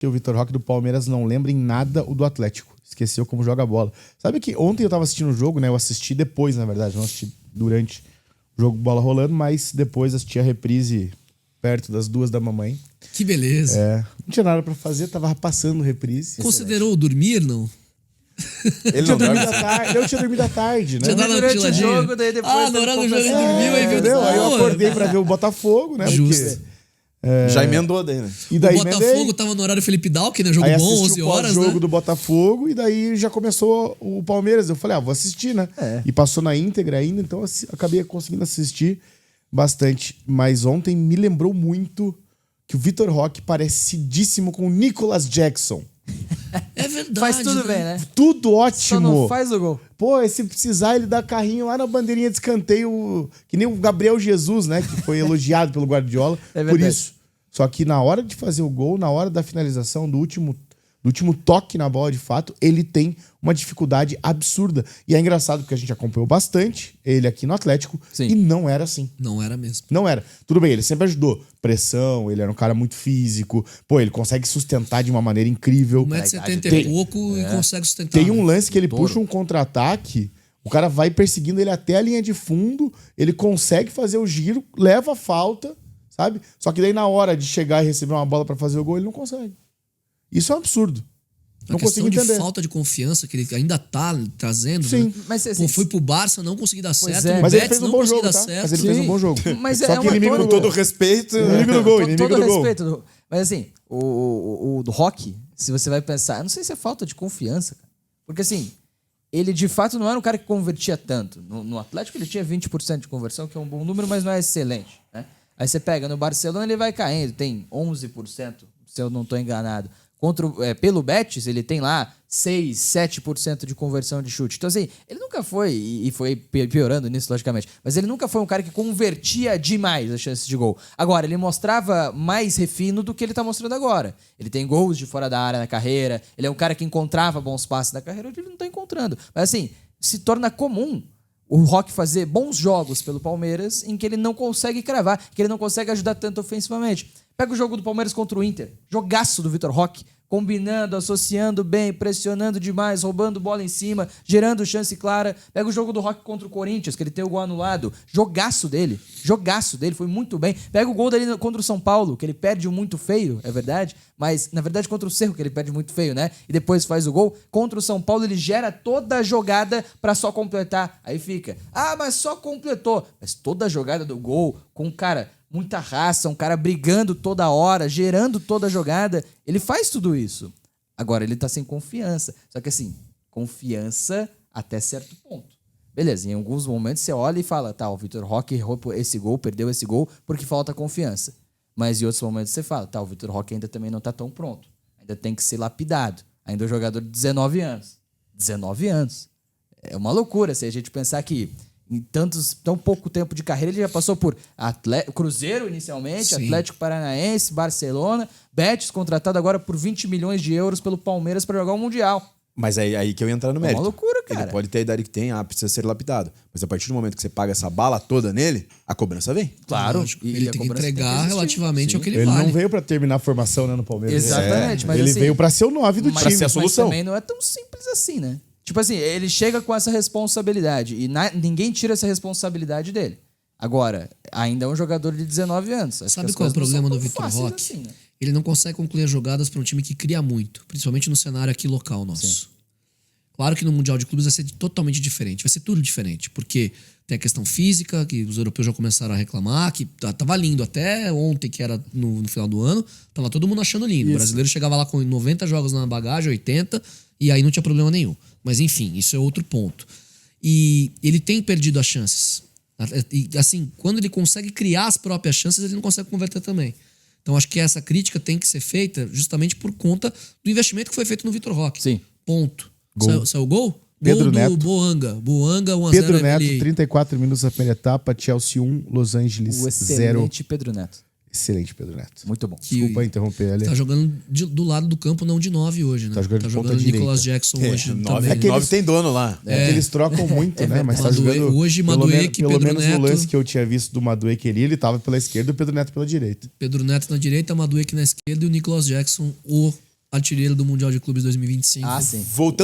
que o Vitor Roque do Palmeiras não lembra em nada o do Atlético. Esqueceu como joga bola. Sabe que ontem eu tava assistindo o jogo, né? Eu assisti depois, na verdade. Não assisti durante o jogo bola rolando, mas depois assisti a reprise perto das 2 da mamãe. Que beleza. Não tinha nada pra fazer, tava passando reprise. Considerou dormir, não? Ele não dormiu da tarde. Eu tinha dormido à tarde, né? Tinha dado uma Durante o cochiladinha. jogo, daí depois... no horário do jogo ele dormiu aí viu. Entendeu? Aí eu acordei pra ver o Botafogo, né? Justo. Já emendou daí, né? E daí O Botafogo tava no horário Felipe Dalk, né? Jogo aí bom, assisti 11 o horas, jogo né? do Botafogo e daí já começou o Palmeiras. Eu falei, vou assistir, né? E passou na íntegra ainda, então acabei conseguindo assistir bastante. Mas ontem me lembrou muito que o Vitor Roque parecidíssimo com o Nicolas Jackson. É verdade. Faz tudo bem, né? Tudo Só ótimo. não faz o gol. Pô, se precisar, ele dá carrinho lá na bandeirinha de escanteio, que nem o Gabriel Jesus, né? Que foi elogiado pelo Guardiola É por verdade. isso. Só que na hora de fazer o gol, na hora da finalização, do último toque na bola de fato, ele tem uma dificuldade absurda. E é engraçado porque a gente acompanhou bastante ele aqui no Atlético. Sim. E não era assim. Não era mesmo. Não era. Tudo bem, ele sempre ajudou. Pressão, ele era um cara muito físico. Pô, ele consegue sustentar de uma maneira incrível. 1,70m e Tem- pouco e consegue sustentar. Tem um lance que ele puxa um contra-ataque, o cara vai perseguindo ele até a linha de fundo, ele consegue fazer o giro, leva a falta, sabe? Só que daí na hora de chegar e receber uma bola pra fazer o gol, ele não consegue. Isso é um absurdo. A Não questão consigo de entender. falta de confiança que ele ainda tá trazendo. Sim. Né? Mas, Pô, foi pro Barça, não consegui dar certo. é. No Mas ele Betis, fez um não bom consegui jogo, dar tá? certo. Mas ele fez um bom jogo. Mas Só é que uma inimigo tônica. Com todo respeito. Inimigo do gol, Com inimigo todo do gol. respeito. Mas assim, o do Roque, se você vai pensar, eu não sei se é falta de confiança, cara. Porque assim, ele de fato não era um cara que convertia tanto. No Atlético ele tinha 20% de conversão, que é um bom número, mas não é excelente, né? Aí você pega no Barcelona, ele vai caindo, tem 11%, se eu não estou enganado. Pelo Betis, ele tem lá 6, 7% de conversão de chute. Então, assim, ele nunca foi, e foi piorando nisso, logicamente, mas ele nunca foi um cara que convertia demais as chances de gol. Agora, ele mostrava mais refino do que ele tá mostrando agora. Ele tem gols de fora da área na carreira, ele é um cara que encontrava bons passes na carreira, hoje ele não tá encontrando. Mas, assim, se torna comum o Roque fazer bons jogos pelo Palmeiras em que ele não consegue cravar, que ele não consegue ajudar tanto ofensivamente. Pega o jogo do Palmeiras contra o Inter. Jogaço do Vitor Roque. Combinando, associando bem, pressionando demais, roubando bola em cima, gerando chance clara. Pega o jogo do Roque contra o Corinthians, que ele tem o gol anulado. Jogaço dele, foi muito bem. Pega o gol dele contra o São Paulo, que ele perde muito feio, é verdade, mas na verdade contra o Cerro, que ele perde muito feio, né? E depois faz o gol. Contra o São Paulo, ele gera toda a jogada pra só completar. Aí fica, mas só completou. Mas toda a jogada do gol, com o cara... muita raça, um cara brigando toda hora, gerando toda a jogada. Ele faz tudo isso. Agora, ele tá sem confiança. Só que assim, confiança até certo ponto. Beleza, em alguns momentos você olha e fala, tá, o Vitor Roque errou esse gol, perdeu esse gol porque falta confiança. Mas em outros momentos você fala, tá, o Vitor Roque ainda também não tá tão pronto. Ainda tem que ser lapidado. Ainda é um jogador de 19 anos. 19 anos. É uma loucura se a gente pensar que em tão pouco tempo de carreira, ele já passou por Cruzeiro inicialmente, Sim. Atlético Paranaense, Barcelona, Betis contratado agora por 20 milhões de euros pelo Palmeiras para jogar o Mundial. Mas aí que eu ia entrar no É mérito. uma loucura, cara. Ele pode ter a idade que tem, precisa ser lapidado. Mas a partir do momento que você paga essa bala toda nele, a cobrança vem. Claro. Lógico, E ele a tem que cobrança tem que entregar existir. relativamente ao que ele Ele vale. não veio pra terminar a formação, né, no Palmeiras. Exatamente, mas ele assim, veio pra ser o 9 do mas, time. ser a solução. Mas também não é tão simples assim, né? Tipo assim, ele chega com essa responsabilidade e ninguém tira essa responsabilidade dele. Agora, ainda é um jogador de 19 anos. Acho Sabe que as qual é o coisas não problema são do tão Vitor fáceis Roque? assim, né? Ele não consegue concluir as jogadas para um time que cria muito, principalmente no cenário aqui local nosso. Sim. Claro que no Mundial de Clubes vai ser totalmente diferente, vai ser tudo diferente, porque tem a questão física, que os europeus já começaram a reclamar, que tava lindo até ontem, que era no final do ano, tava todo mundo achando lindo. O brasileiro chegava lá com 90 jogos na bagagem, 80, e aí não tinha problema nenhum. Mas enfim, isso é outro ponto. E ele tem perdido as chances. E assim, quando ele consegue criar as próprias chances, ele não consegue converter também. Então acho que essa crítica tem que ser feita justamente por conta do investimento que foi feito no Vitor Roque. Sim. Ponto. Gol. Saiu o gol? Pedro Gol do Neto. Boanga. Boanga 1x0. Pedro Neto, ali. 34 minutos da primeira etapa, Chelsea 1, Los Angeles O 0. excelente Pedro Neto. Excelente, Pedro Neto. Muito bom. Que Desculpa interromper ali. Tá jogando do lado do campo, não de 9 hoje, né? Tá jogando de ponta Nicolas direita. Jackson hoje Nove também. tem dono lá. É que eles trocam muito, né? Mas tá Madueke- jogando. hoje, pelo Madueke, pelo Pedro menos Neto. no lance que eu tinha visto do Madueke ali, ele tava pela esquerda e o Pedro Neto pela direita. Pedro Neto na direita, Madueke na esquerda e o Nicolas Jackson, o artilheiro do Mundial de Clubes 2025. Ah, sim. Voltando